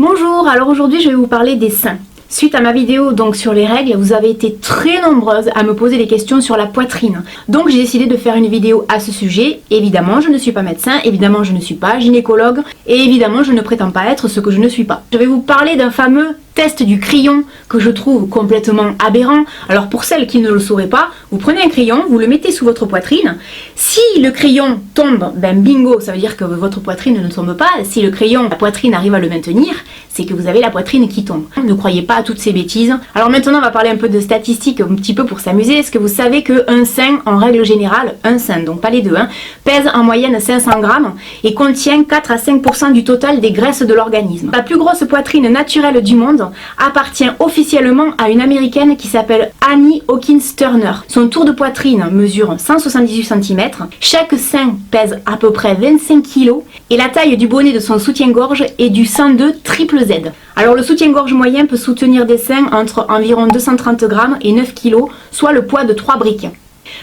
Bonjour, alors aujourd'hui je vais vous parler des seins. Suite à ma vidéo donc sur les règles, vous avez été très nombreuses à me poser des questions sur la poitrine. Donc j'ai décidé de faire une vidéo à ce sujet. Évidemment, je ne suis pas médecin, évidemment je ne suis pas gynécologue, et évidemment je ne prétends pas être ce que je ne suis pas. Je vais vous parler d'un fameux test du crayon que je trouve complètement aberrant. Alors pour celles qui ne le sauraient pas, vous prenez un crayon, vous le mettez sous votre poitrine. Si le crayon tombe, ben bingo, ça veut dire que votre poitrine ne tombe pas. Si le crayon, la poitrine arrive à le maintenir, c'est que vous avez la poitrine qui tombe. Ne croyez pas à toutes ces bêtises. Alors maintenant on va parler un peu de statistiques, un petit peu pour s'amuser. Est-ce que vous savez qu'un sein, en règle générale, un sein, donc pas les deux, pèse en moyenne 500 grammes et contient 4 à 5% du total des graisses de l'organisme. La plus grosse poitrine naturelle du monde appartient officiellement à une américaine qui s'appelle Annie Hawkins Turner. Son tour de poitrine mesure 178 cm, chaque sein pèse à peu près 25 kg et la taille du bonnet de son soutien-gorge est du 102 triple Z. Alors le soutien-gorge moyen peut soutenir des seins entre environ 230 grammes et 9 kg, soit le poids de 3 briques.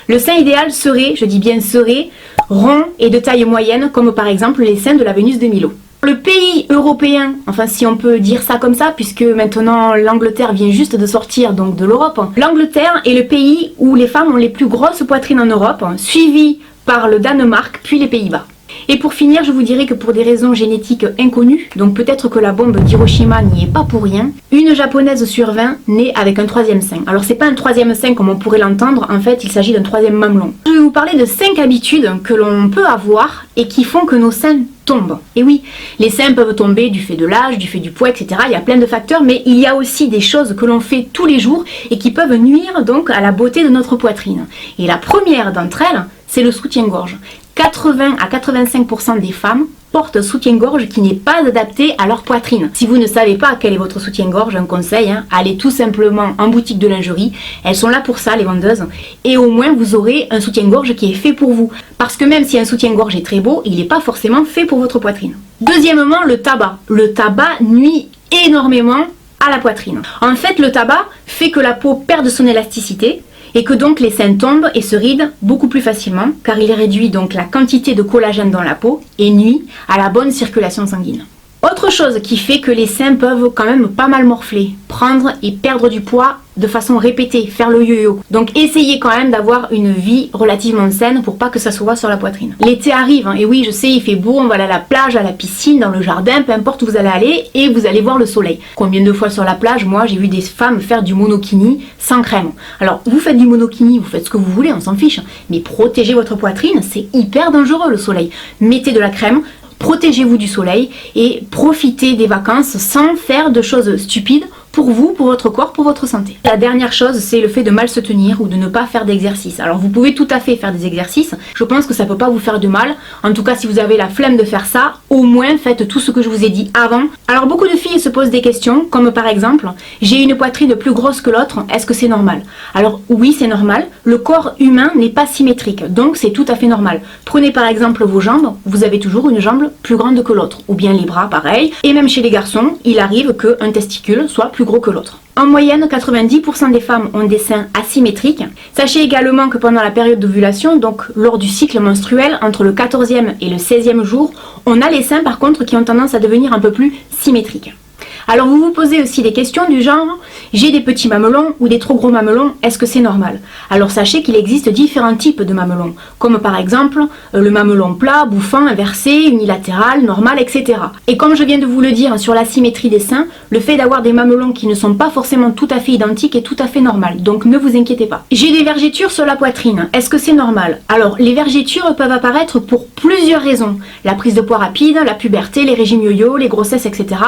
Le sein idéal serait, je dis bien serait, rond et de taille moyenne, comme par exemple les seins de la Vénus de Milo. Le pays européen, enfin si on peut dire ça comme ça, puisque maintenant l'Angleterre vient juste de sortir donc de l'Europe. L'Angleterre est le pays où les femmes ont les plus grosses poitrines en Europe, suivi par le Danemark puis les Pays-Bas. Et pour finir, je vous dirais que pour des raisons génétiques inconnues, donc peut-être que la bombe d'Hiroshima n'y est pas pour rien, une japonaise sur 20 naît avec un troisième sein. Alors c'est pas un troisième sein comme on pourrait l'entendre, en fait il s'agit d'un troisième mamelon. Je vais vous parler de 5 habitudes que l'on peut avoir et qui font que nos seins tombent. Et oui, les seins peuvent tomber du fait de l'âge, du fait du poids, etc. Il y a plein de facteurs, mais il y a aussi des choses que l'on fait tous les jours et qui peuvent nuire donc à la beauté de notre poitrine. Et la première d'entre elles, c'est le soutien-gorge. 80 à 85% des femmes portent un soutien-gorge qui n'est pas adapté à leur poitrine. Si vous ne savez pas quel est votre soutien-gorge, un conseil, allez tout simplement en boutique de lingerie. Elles sont là pour ça, les vendeuses. Et au moins, vous aurez un soutien-gorge qui est fait pour vous. Parce que même si un soutien-gorge est très beau, il n'est pas forcément fait pour votre poitrine. Deuxièmement, le tabac. Le tabac nuit énormément à la poitrine. En fait, le tabac fait que la peau perd son élasticité, et que donc les seins tombent et se rident beaucoup plus facilement car il réduit donc la quantité de collagène dans la peau et nuit à la bonne circulation sanguine. Autre chose qui fait que les seins peuvent quand même pas mal morfler, prendre et perdre du poids de façon répétée, faire le yo-yo. Donc essayez quand même d'avoir une vie relativement saine pour pas que ça se voit sur la poitrine. L'été arrive, et oui je sais il fait beau, on va aller à la plage, à la piscine, dans le jardin, peu importe où vous allez aller et vous allez voir le soleil. Combien de fois sur la plage, moi j'ai vu des femmes faire du monokini sans crème. Alors vous faites du monokini, vous faites ce que vous voulez, on s'en fiche, mais protégez votre poitrine, c'est hyper dangereux le soleil. Mettez de la crème, protégez-vous du soleil et profitez des vacances sans faire de choses stupides pour vous, pour votre corps, pour votre santé. La dernière chose, c'est le fait de mal se tenir ou de ne pas faire d'exercice. Alors vous pouvez tout à fait faire des exercices, je pense que ça peut pas vous faire de mal. En tout cas, si vous avez la flemme de faire ça, au moins faites tout ce que je vous ai dit avant. Alors beaucoup de filles se posent des questions, comme par exemple, j'ai une poitrine plus grosse que l'autre, est-ce que c'est normal? Alors oui, c'est normal, le corps humain n'est pas symétrique, donc c'est tout à fait normal. Prenez par exemple vos jambes, vous avez toujours une jambe plus grande que l'autre, ou bien les bras pareil, et même chez les garçons, il arrive qu'un testicule soit plus gros que l'autre. En moyenne, 90% des femmes ont des seins asymétriques. Sachez également que pendant la période d'ovulation, donc lors du cycle menstruel, entre le 14e et le 16e jour, on a les seins par contre qui ont tendance à devenir un peu plus symétriques. Alors vous vous posez aussi des questions du genre, j'ai des petits mamelons ou des trop gros mamelons, est-ce que c'est normal? Alors sachez qu'il existe différents types de mamelons, comme par exemple le mamelon plat, bouffant, inversé, unilatéral, normal, etc. Et comme je viens de vous le dire sur la symétrie des seins, le fait d'avoir des mamelons qui ne sont pas forcément tout à fait identiques est tout à fait normal, donc ne vous inquiétez pas. J'ai des vergetures sur la poitrine, est-ce que c'est normal? Alors les vergetures peuvent apparaître pour plusieurs raisons, la prise de poids rapide, la puberté, les régimes yo-yo, les grossesses, etc.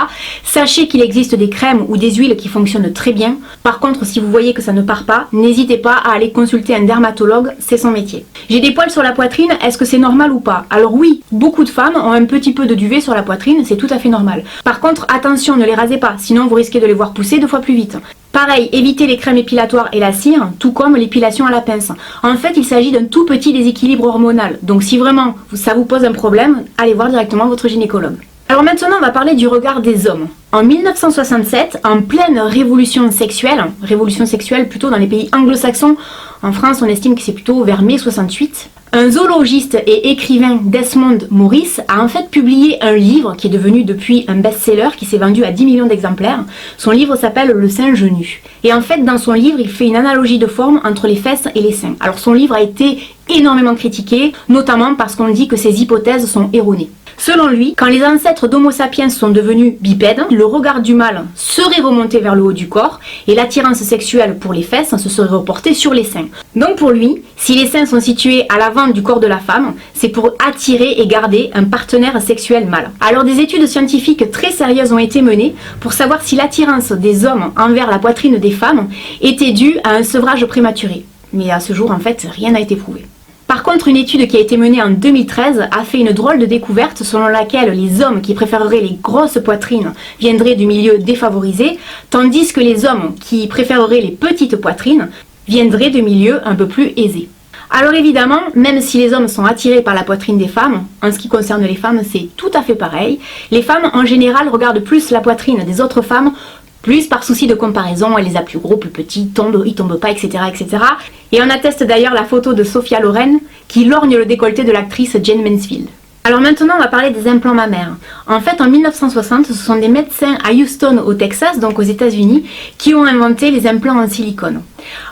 Sachez qu'il existe des crèmes ou des huiles qui fonctionnent très bien. Par contre, si vous voyez que ça ne part pas, n'hésitez pas à aller consulter un dermatologue, c'est son métier. J'ai des poils sur la poitrine, est-ce que c'est normal ou pas? Alors oui, beaucoup de femmes ont un petit peu de duvet sur la poitrine, c'est tout à fait normal. Par contre, attention, ne les rasez pas, sinon vous risquez de les voir pousser 2 fois plus vite. Pareil, évitez les crèmes épilatoires et la cire, tout comme l'épilation à la pince. En fait, il s'agit d'un tout petit déséquilibre hormonal. Donc si vraiment ça vous pose un problème, allez voir directement votre gynécologue. Alors maintenant, on va parler du regard des hommes. En 1967, en pleine révolution sexuelle plutôt dans les pays anglo-saxons, en France on estime que c'est plutôt vers mai 68, Un zoologiste et écrivain, Desmond Morris, a en fait publié un livre qui est devenu depuis un best-seller qui s'est vendu à 10 millions d'exemplaires. Son livre s'appelle Le singe nu. Et en fait, dans son livre, il fait une analogie de forme entre les fesses et les seins. Alors son livre a été énormément critiqué, notamment parce qu'on dit que ses hypothèses sont erronées. Selon lui, quand les ancêtres d'Homo sapiens sont devenus bipèdes, le regard du mâle serait remonté vers le haut du corps et l'attirance sexuelle pour les fesses se serait reportée sur les seins. Donc pour lui, si les seins sont situés à l'avant du corps de la femme, c'est pour attirer et garder un partenaire sexuel mâle. Alors des études scientifiques très sérieuses ont été menées pour savoir si l'attirance des hommes envers la poitrine des femmes était due à un sevrage prématuré. Mais à ce jour, en fait, rien n'a été prouvé. Par contre, une étude qui a été menée en 2013 a fait une drôle de découverte selon laquelle les hommes qui préféreraient les grosses poitrines viendraient du milieu défavorisé, tandis que les hommes qui préféreraient les petites poitrines viendraient de milieux un peu plus aisés. Alors évidemment, même si les hommes sont attirés par la poitrine des femmes, en ce qui concerne les femmes, c'est tout à fait pareil. Les femmes, en général, regardent plus la poitrine des autres femmes, plus par souci de comparaison, elle les a plus gros, plus petits, ils tombent pas, etc., etc. Et on atteste d'ailleurs la photo de Sophia Loren qui lorgne le décolleté de l'actrice Jane Mansfield. Alors maintenant, on va parler des implants mammaires. En fait, en 1960, ce sont des médecins à Houston, au Texas, donc aux États-Unis, qui ont inventé les implants en silicone.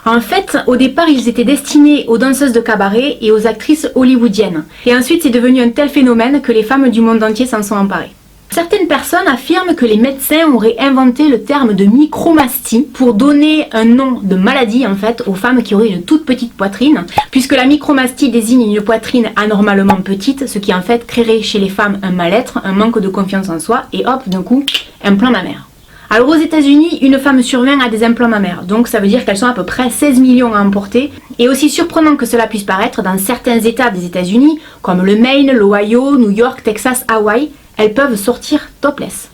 En fait, au départ, ils étaient destinés aux danseuses de cabaret et aux actrices hollywoodiennes. Et ensuite, c'est devenu un tel phénomène que les femmes du monde entier s'en sont emparées. Certaines personnes affirment que les médecins auraient inventé le terme de micromastie pour donner un nom de maladie en fait aux femmes qui auraient une toute petite poitrine, puisque la micromastie désigne une poitrine anormalement petite, ce qui en fait créerait chez les femmes un mal-être, un manque de confiance en soi et hop, d'un coup, implant mammaire. Alors aux États-Unis, une femme sur 20 a des implants mammaires, donc ça veut dire qu'elles sont à peu près 16 millions à emporter. Et aussi surprenant que cela puisse paraître, dans certains États des États-Unis, comme le Maine, l'Ohio, New York, Texas, Hawaï, elles peuvent sortir topless.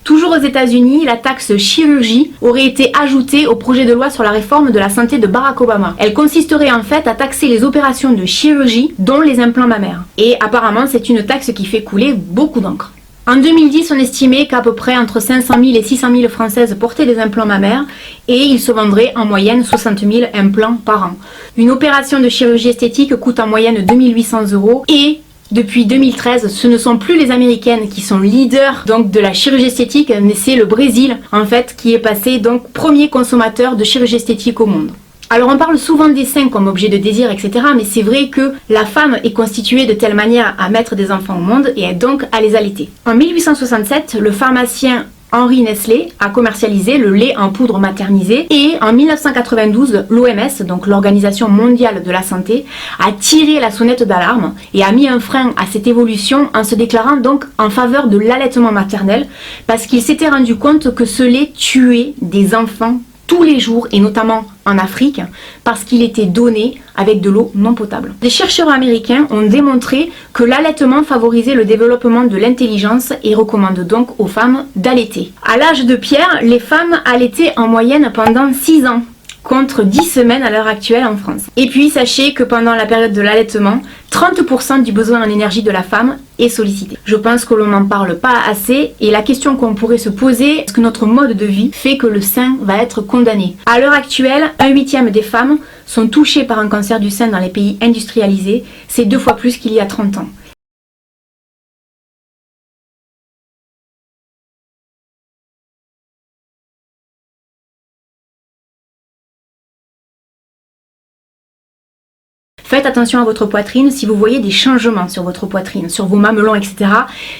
Toujours aux États-Unis, la taxe chirurgie aurait été ajoutée au projet de loi sur la réforme de la santé de Barack Obama. Elle consisterait en fait à taxer les opérations de chirurgie, dont les implants mammaires. Et apparemment, c'est une taxe qui fait couler beaucoup d'encre. En 2010, on estimait qu'à peu près entre 500 000 et 600 000 Françaises portaient des implants mammaires et il se vendrait en moyenne 60 000 implants par an. Une opération de chirurgie esthétique coûte en moyenne 2 800 € et depuis 2013, ce ne sont plus les Américaines qui sont leaders donc de la chirurgie esthétique, mais c'est le Brésil en fait qui est passé donc premier consommateur de chirurgie esthétique au monde. Alors on parle souvent des seins comme objet de désir, etc. Mais c'est vrai que la femme est constituée de telle manière à mettre des enfants au monde et donc à les allaiter. En 1867, le pharmacien Henri Nestlé a commercialisé le lait en poudre maternisé et en 1992, l'OMS, donc l'Organisation mondiale de la santé, a tiré la sonnette d'alarme et a mis un frein à cette évolution en se déclarant donc en faveur de l'allaitement maternel parce qu'il s'était rendu compte que ce lait tuait des enfants tous les jours et notamment en Afrique parce qu'il était donné avec de l'eau non potable. Des chercheurs américains ont démontré que l'allaitement favorisait le développement de l'intelligence et recommandent donc aux femmes d'allaiter. À l'âge de pierre, les femmes allaitaient en moyenne pendant 6 ans contre 10 semaines à l'heure actuelle en France. Et puis sachez que pendant la période de l'allaitement, 30% du besoin en énergie de la femme est sollicité. Je pense que l'on n'en parle pas assez et la question qu'on pourrait se poser, est-ce que notre mode de vie fait que le sein va être condamné? À l'heure actuelle, 1/8 des femmes sont touchées par un cancer du sein dans les pays industrialisés, c'est 2 fois plus qu'il y a 30 ans. Faites attention à votre poitrine, si vous voyez des changements sur votre poitrine, sur vos mamelons, etc.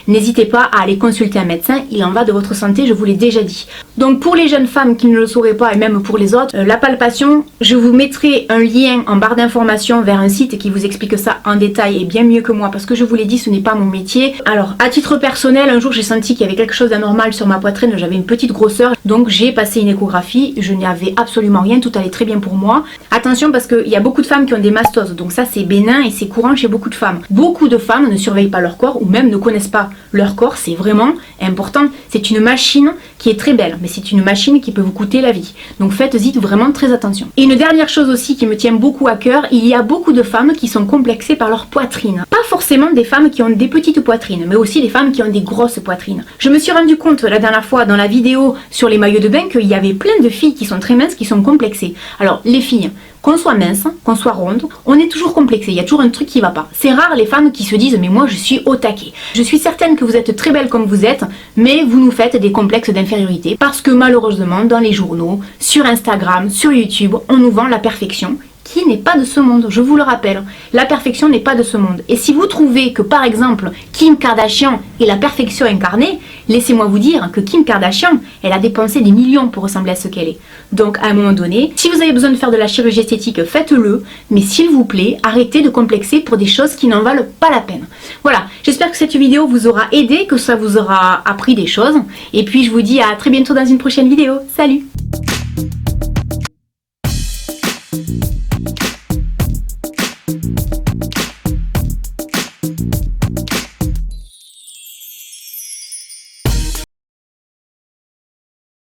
N'hésitez pas à aller consulter un médecin, il en va de votre santé, je vous l'ai déjà dit. Donc pour les jeunes femmes qui ne le sauraient pas et même pour les autres, la palpation, je vous mettrai un lien en barre d'informations vers un site qui vous explique ça en détail et bien mieux que moi parce que je vous l'ai dit, ce n'est pas mon métier. Alors à titre personnel, un jour j'ai senti qu'il y avait quelque chose d'anormal sur ma poitrine, j'avais une petite grosseur, donc j'ai passé une échographie, je n'avais absolument rien, tout allait très bien pour moi. Attention parce qu'il y a beaucoup de femmes qui ont des mastoses. Donc ça c'est bénin et c'est courant chez beaucoup de femmes. Beaucoup de femmes ne surveillent pas leur corps ou même ne connaissent pas leur corps, c'est vraiment important. C'est une machine qui est très belle, mais c'est une machine qui peut vous coûter la vie. Donc faites-y vraiment très attention. Et une dernière chose aussi qui me tient beaucoup à cœur, il y a beaucoup de femmes qui sont complexées par leur poitrine. Pas forcément des femmes qui ont des petites poitrines, mais aussi des femmes qui ont des grosses poitrines. Je me suis rendu compte la dernière fois dans la vidéo sur les maillots de bain qu'il y avait plein de filles qui sont très minces qui sont complexées. Alors les filles, qu'on soit mince, qu'on soit ronde, on est toujours complexé, il y a toujours un truc qui va pas. C'est rare les femmes qui se disent mais moi je suis au taquet. Je suis certaine que vous êtes très belle comme vous êtes, mais vous nous faites des complexes d'infériorité parce que malheureusement dans les journaux, sur Instagram, sur YouTube, on nous vend la perfection qui n'est pas de ce monde, je vous le rappelle. La perfection n'est pas de ce monde. Et si vous trouvez que par exemple Kim Kardashian est la perfection incarnée, laissez-moi vous dire que Kim Kardashian, elle a dépensé des millions pour ressembler à ce qu'elle est. Donc à un moment donné, si vous avez besoin de faire de la chirurgie esthétique, faites-le, mais s'il vous plaît, arrêtez de complexer pour des choses qui n'en valent pas la peine. Voilà, j'espère que cette vidéo vous aura aidé, que ça vous aura appris des choses, et puis je vous dis à très bientôt dans une prochaine vidéo. Salut!